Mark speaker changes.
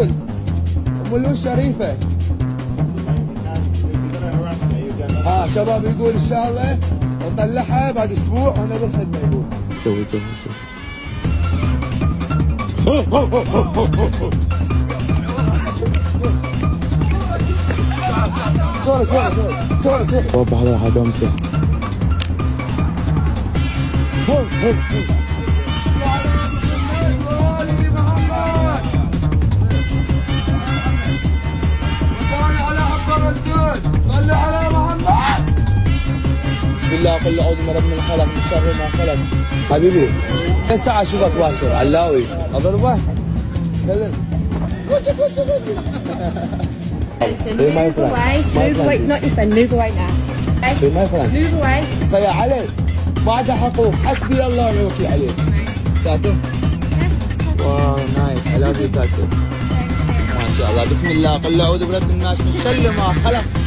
Speaker 1: يقول ام الوش شريفه. شباب يقول ان شاء الله نطلعها بعد اسبوع وانا بالخدمه يقول. شوف صورة وضح على حاجة امسح. صلي على محمد. بسم الله قل اعوذ برب من خلق من شر ما خلق. حبيبي الساعة اشوفك باكر علاوي اضربه. كلم.
Speaker 2: Move away. Move away. It's not your friend. Move away now. Okay?
Speaker 1: my friend.
Speaker 2: Move away.
Speaker 1: صيح عليك. بعد حقوق حسبي الله ونعم الوكيل عليك. تاتو. واو نايس. I love you تاتو. ما شاء الله. بسم الله قل اعوذ برب الناس من شر ما خلق.